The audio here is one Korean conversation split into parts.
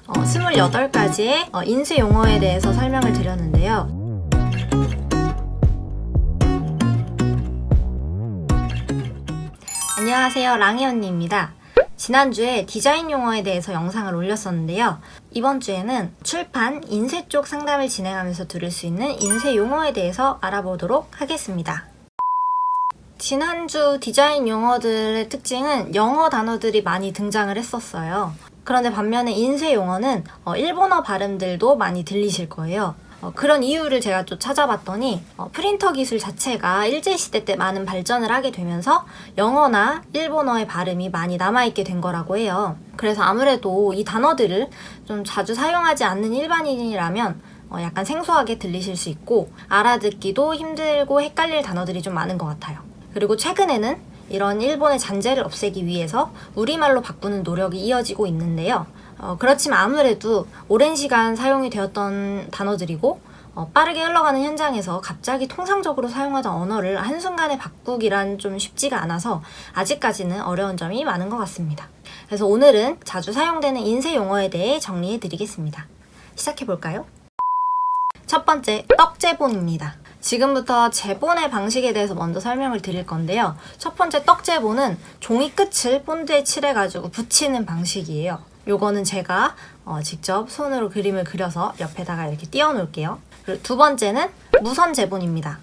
28가지의 인쇄 용어에 대해서 설명을 드렸는데요. 안녕하세요, 랑이 언니입니다. 지난주에 디자인 용어에 대해서 영상을 올렸었는데요. 이번 주에는 출판, 인쇄 쪽 상담을 진행하면서 들을 수 있는 인쇄 용어에 대해서 알아보도록 하겠습니다. 지난주 디자인 용어들의 특징은 영어 단어들이 많이 등장을 했었어요. 그런데 반면에 인쇄 용어는 일본어 발음들도 많이 들리실 거예요. 그런 이유를 제가 또 찾아봤더니 프린터 기술 자체가 일제시대 때 많은 발전을 하게 되면서 영어나 일본어의 발음이 많이 남아있게 된 거라고 해요. 그래서 아무래도 이 단어들을 좀 자주 사용하지 않는 일반인이라면 약간 생소하게 들리실 수 있고 알아듣기도 힘들고 헷갈릴 단어들이 좀 많은 것 같아요. 그리고 최근에는 이런 일본의 잔재를 없애기 위해서 우리말로 바꾸는 노력이 이어지고 있는데요. 그렇지만 아무래도 오랜 시간 사용이 되었던 단어들이고 빠르게 흘러가는 현장에서 갑자기 통상적으로 사용하던 언어를 한순간에 바꾸기란 좀 쉽지가 않아서 아직까지는 어려운 점이 많은 것 같습니다. 그래서 오늘은 자주 사용되는 인쇄 용어에 대해 정리해 드리겠습니다. 시작해볼까요? 첫 번째, 떡제본입니다. 지금부터 제본의 방식에 대해서 먼저 설명을 드릴 건데요. 첫 번째 떡제본은 종이 끝을 본드에 칠해가지고 붙이는 방식이에요. 요거는 제가 직접 손으로 그림을 그려서 옆에다가 이렇게 띄워 놓을게요. 그리고 두 번째는 무선 제본입니다.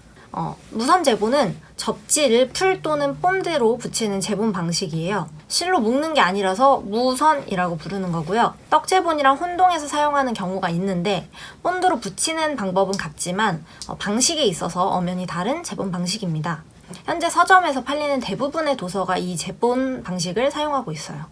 무선 제본은 접지를 풀 또는 본드로 붙이는 제본 방식이에요. 실로 묶는 게 아니라서 무선이라고 부르는 거고요. 떡제본이랑 혼동해서 사용하는 경우가 있는데 본드로 붙이는 방법은 같지만 방식에 있어서 엄연히 다른 제본 방식입니다. 현재 서점에서 팔리는 대부분의 도서가 이 제본 방식을 사용하고 있어요.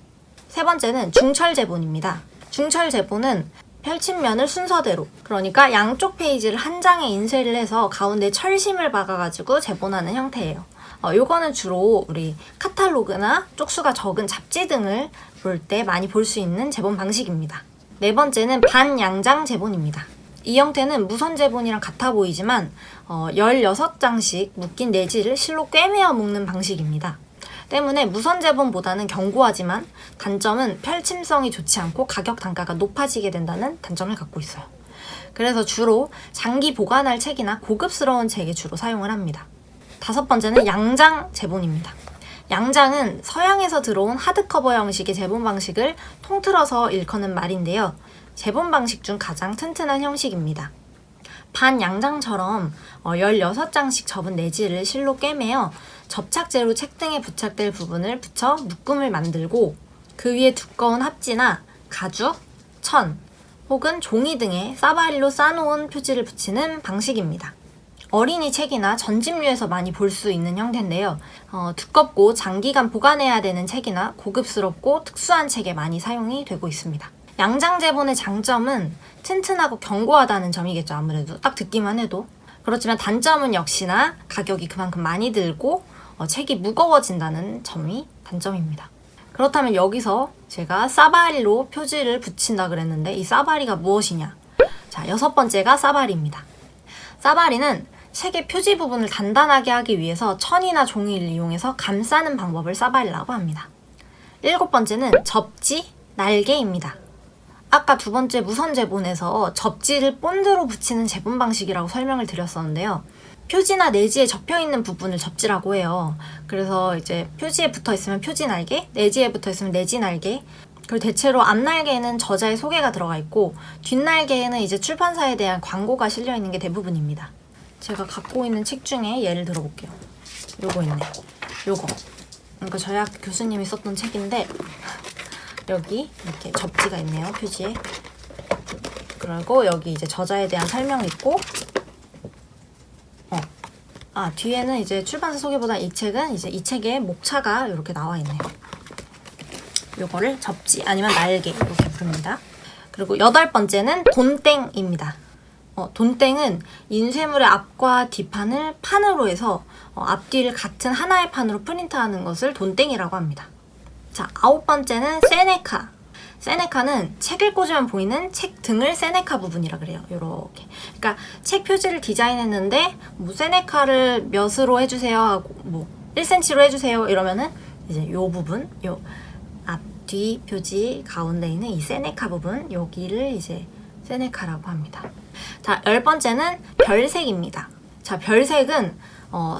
세 번째는 중철제본입니다. 중철제본은 펼친 면을 순서대로, 그러니까 양쪽 페이지를 한 장에 인쇄를 해서 가운데 철심을 박아가지고 제본하는 형태예요. 요거는 주로 우리 카탈로그나 쪽수가 적은 잡지 등을 볼 때 많이 볼 수 있는 제본 방식입니다. 네 번째는 반양장 제본입니다. 이 형태는 무선 제본이랑 같아 보이지만 16장씩 묶인 내지를 실로 꿰매어 묶는 방식입니다. 때문에 무선 제본보다는 견고하지만 단점은 펼침성이 좋지 않고 가격 단가가 높아지게 된다는 단점을 갖고 있어요. 그래서 주로 장기 보관할 책이나 고급스러운 책에 주로 사용을 합니다. 다섯 번째는 양장 제본입니다. 양장은 서양에서 들어온 하드커버 형식의 제본 방식을 통틀어서 일컫는 말인데요. 제본 방식 중 가장 튼튼한 형식입니다. 반양장처럼 16장씩 접은 내지를 실로 꿰매어 접착제로 책 등에 부착될 부분을 붙여 묶음을 만들고 그 위에 두꺼운 합지나 가죽, 천 혹은 종이 등의 사바리로 싸놓은 표지를 붙이는 방식입니다. 어린이 책이나 전집류에서 많이 볼 수 있는 형태인데요. 두껍고 장기간 보관해야 되는 책이나 고급스럽고 특수한 책에 많이 사용이 되고 있습니다. 양장 제본의 장점은 튼튼하고 견고하다는 점이겠죠. 아무래도 딱 듣기만 해도. 그렇지만 단점은 역시나 가격이 그만큼 많이 들고 책이 무거워진다는 점이 단점입니다. 그렇다면 여기서 제가 사바리로 표지를 붙인다 그랬는데 이 사바리가 무엇이냐? 자, 여섯 번째가 사바리입니다. 사바리는 책의 표지 부분을 단단하게 하기 위해서 천이나 종이를 이용해서 감싸는 방법을 사바리라고 합니다. 일곱 번째는 접지, 날개입니다. 아까 두 번째 무선 제본에서 접지를 본드로 붙이는 제본 방식이라고 설명을 드렸었는데요. 표지나 내지에 접혀있는 부분을 접지라고 해요. 그래서 이제 표지에 붙어있으면 표지 날개, 내지에 붙어있으면 내지 날개, 그리고 대체로 앞날개에는 저자의 소개가 들어가 있고 뒷날개에는 이제 출판사에 대한 광고가 실려있는 게 대부분입니다. 제가 갖고 있는 책 중에 예를 들어볼게요. 요거 있네. 요거. 그러니까 저희 학교 교수님이 썼던 책인데 여기 이렇게 접지가 있네요. 표지에. 그리고 여기 이제 저자에 대한 설명이 있고 뒤에는 이제 출판사 소개보다 이 책은 이제 이 책의 목차가 이렇게 나와 있네요. 요거를 접지 아니면 날개 이렇게 부릅니다. 그리고 여덟 번째는 돈땡입니다. 돈땡은 인쇄물의 앞과 뒷판을 판으로 해서 앞뒤를 같은 하나의 판으로 프린트하는 것을 돈땡이라고 합니다. 자, 아홉 번째는 세네카. 세네카는 책을 꽂으면 보이는 책 등을 세네카 부분이라 그래요. 요렇게. 그러니까 책 표지를 디자인했는데 뭐 세네카를 몇으로 해주세요 하고 뭐 1cm로 해주세요 이러면은 이제 요 부분, 요 앞, 뒤 표지 가운데 있는 이 세네카 부분, 여기를 이제 세네카라고 합니다. 자, 10번째는 별색입니다. 자, 별색은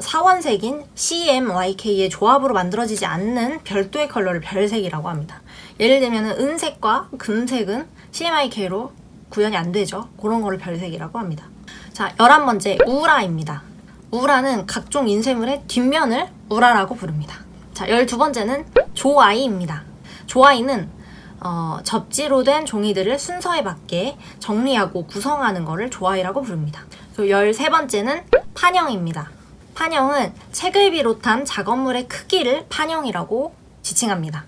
사원색인 CMYK의 조합으로 만들어지지 않는 별도의 컬러를 별색이라고 합니다. 예를 들면 은색과 금색은 CMYK로 구현이 안 되죠. 그런 거를 별색이라고 합니다. 자, 11번째 우라입니다. 우라는 각종 인쇄물의 뒷면을 우라라고 부릅니다. 자, 12번째는 조아이입니다. 조아이는 접지로 된 종이들을 순서에 맞게 정리하고 구성하는 것을 조아이라고 부릅니다. 그리고 13번째는 판형입니다. 판형은 책을 비롯한 작업물의 크기를 판형이라고 지칭합니다.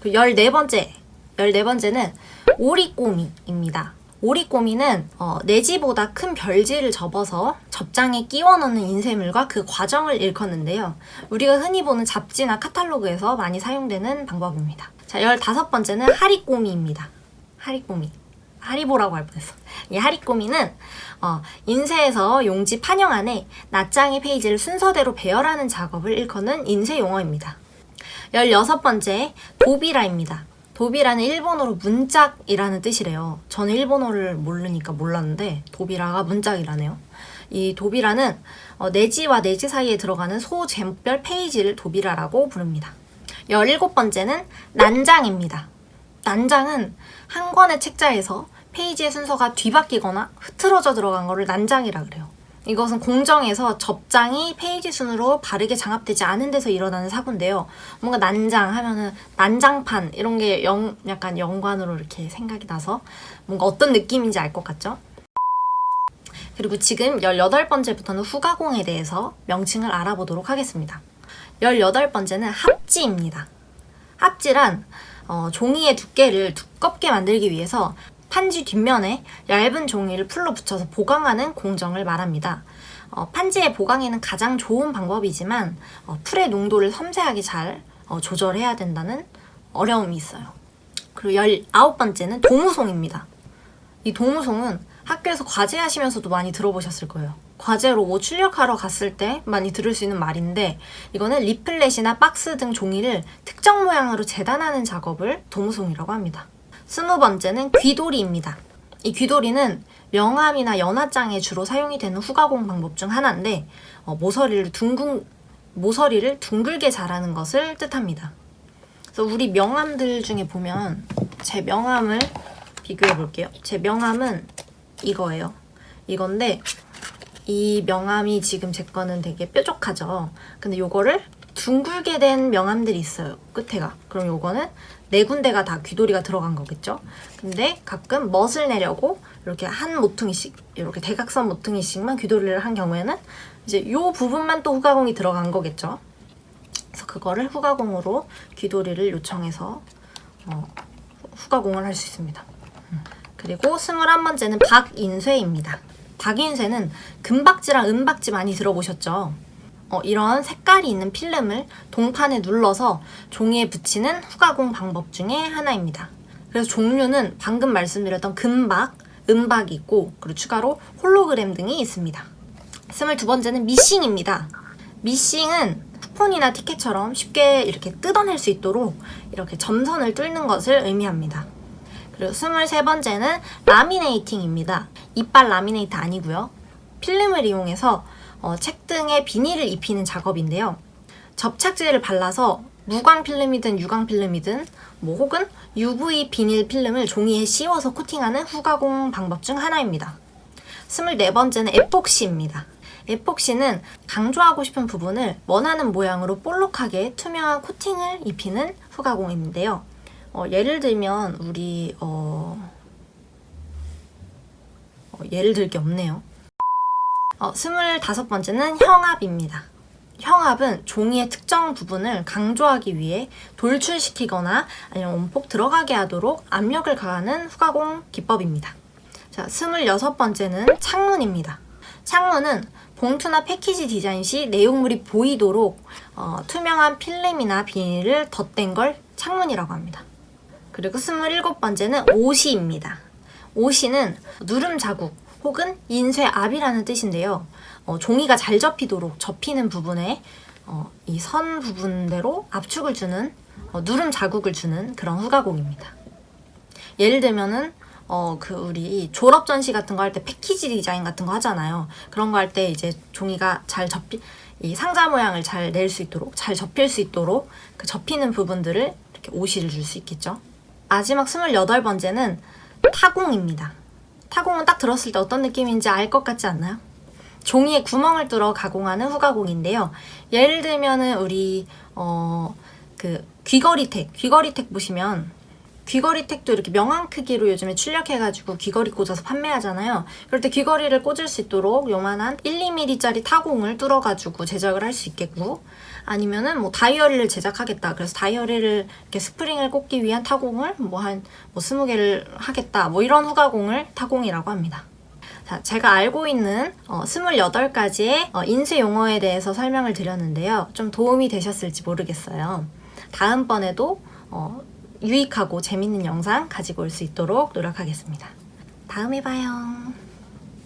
그리고 14번째는 오리꼬미입니다. 오리꼬미는 내지보다 큰 별지를 접어서 접장에 끼워 넣는 인쇄물과 그 과정을 일컫는데요. 우리가 흔히 보는 잡지나 카탈로그에서 많이 사용되는 방법입니다. 자, 15번째는 하리꼬미입니다. 하리꼬미. 하리보라고 할 뻔했어. 이 하리꼬미는 인쇄에서 용지 판형 안에 낱장의 페이지를 순서대로 배열하는 작업을 일컫는 인쇄 용어입니다. 16번째, 도비라입니다. 도비라는 일본어로 문짝이라는 뜻이래요. 저는 일본어를 모르니까 몰랐는데 도비라가 문짝이라네요. 이 도비라는 내지와 내지 사이에 들어가는 소제목별 페이지를 도비라라고 부릅니다. 17번째는 난장입니다. 난장은 한 권의 책자에서 페이지의 순서가 뒤바뀌거나 흐트러져 들어간 거를 난장이라 그래요. 이것은 공정에서 접장이 페이지 순으로 바르게 장합되지 않은 데서 일어나는 사고인데요. 뭔가 난장 하면은 난장판 이런 게 약간 연관으로 이렇게 생각이 나서 뭔가 어떤 느낌인지 알 것 같죠? 그리고 지금 18번째부터는 후가공에 대해서 명칭을 알아보도록 하겠습니다. 18번째는 합지입니다. 합지란 종이의 두께를 두껍게 만들기 위해서 판지 뒷면에 얇은 종이를 풀로 붙여서 보강하는 공정을 말합니다. 판지의 보강에는 가장 좋은 방법이지만 풀의 농도를 섬세하게 잘 조절해야 된다는 어려움이 있어요. 그리고 19번째는 도무송입니다. 이 도무송은 학교에서 과제하시면서도 많이 들어보셨을 거예요. 과제로 뭐 출력하러 갔을 때 많이 들을 수 있는 말인데, 이거는 리플렛이나 박스 등 종이를 특정 모양으로 재단하는 작업을 도무송이라고 합니다. 20번째는 귀돌이입니다. 이 귀돌이는 명함이나 연화장에 주로 사용이 되는 후가공 방법 중 하나인데 모서리를 둥글게 자라는 것을 뜻합니다. 그래서 우리 명함들 중에 보면 제 명함을 비교해 볼게요. 제 명함은 이거예요. 이건데 이 명함이 지금 제 거는 되게 뾰족하죠. 근데 요거를 둥글게 된 명함들이 있어요. 끝에가. 그럼 요거는 네 군데가 다 귀돌이가 들어간 거겠죠. 근데 가끔 멋을 내려고 이렇게 한 모퉁이씩, 이렇게 대각선 모퉁이씩만 귀돌이를 한 경우에는 이제 요 부분만 또 후가공이 들어간 거겠죠. 그래서 그거를 후가공으로 귀돌이를 요청해서 후가공을 할 수 있습니다. 그리고 21번째는 박인쇄입니다. 박인쇄는 금박지랑 은박지 많이 들어보셨죠? 이런 색깔이 있는 필름을 동판에 눌러서 종이에 붙이는 후가공 방법 중에 하나입니다. 그래서 종류는 방금 말씀드렸던 금박, 은박이 있고, 그리고 추가로 홀로그램 등이 있습니다. 22번째는 미싱입니다. 미싱은 쿠폰이나 티켓처럼 쉽게 이렇게 뜯어낼 수 있도록 이렇게 점선을 뚫는 것을 의미합니다. 그리고 23번째는 라미네이팅입니다. 이빨 라미네이트 아니고요. 필름을 이용해서 책 등에 비닐을 입히는 작업인데요. 접착제를 발라서 무광 필름이든 유광 필름이든 혹은 UV 비닐 필름을 종이에 씌워서 코팅하는 후가공 방법 중 하나입니다. 24번째는 에폭시입니다. 에폭시는 강조하고 싶은 부분을 원하는 모양으로 볼록하게 투명한 코팅을 입히는 후가공인데요. 예를 들면 우리 예를 들 게 없네요. 25번째는 형압입니다. 형압은 종이의 특정 부분을 강조하기 위해 돌출시키거나 아니면 온폭 들어가게 하도록 압력을 가하는 후가공 기법입니다. 자, 26번째는 창문입니다. 창문은 봉투나 패키지 디자인 시 내용물이 보이도록 투명한 필름이나 비닐을 덧댄 걸 창문이라고 합니다. 그리고 27번째는 오시입니다. 오시는 누름 자국 혹은 인쇄압이라는 뜻인데요. 종이가 잘 접히도록 접히는 부분에 이 선 부분대로 압축을 주는 누름 자국을 주는 그런 후가공입니다. 예를 들면은 우리 졸업 전시 같은 거 할 때 패키지 디자인 같은 거 하잖아요. 그런 거 할 때 이제 종이가 이 상자 모양을 잘 낼 수 있도록, 잘 접힐 수 있도록 그 접히는 부분들을 이렇게 오시를 줄 수 있겠죠. 마지막 28번째는 타공입니다. 타공은 딱 들었을 때 어떤 느낌인지 알 것 같지 않나요? 종이에 구멍을 뚫어 가공하는 후가공인데요. 예를 들면은 우리 귀걸이택 보시면 귀걸이택도 이렇게 명암 크기로 요즘에 출력해가지고 귀걸이 꽂아서 판매하잖아요. 그럴 때 귀걸이를 꽂을 수 있도록 요만한 1~2mm짜리 타공을 뚫어가지고 제작을 할 수 있겠고, 아니면은 뭐 다이어리를 제작하겠다. 그래서 다이어리를 이렇게 스프링을 꽂기 위한 타공을 한 20개를 하겠다. 뭐 이런 후가공을 타공이라고 합니다. 자, 제가 알고 있는 28가지의 인쇄 용어에 대해서 설명을 드렸는데요. 좀 도움이 되셨을지 모르겠어요. 다음번에도 유익하고 재밌는 영상 가지고 올 수 있도록 노력하겠습니다. 다음에 봐요.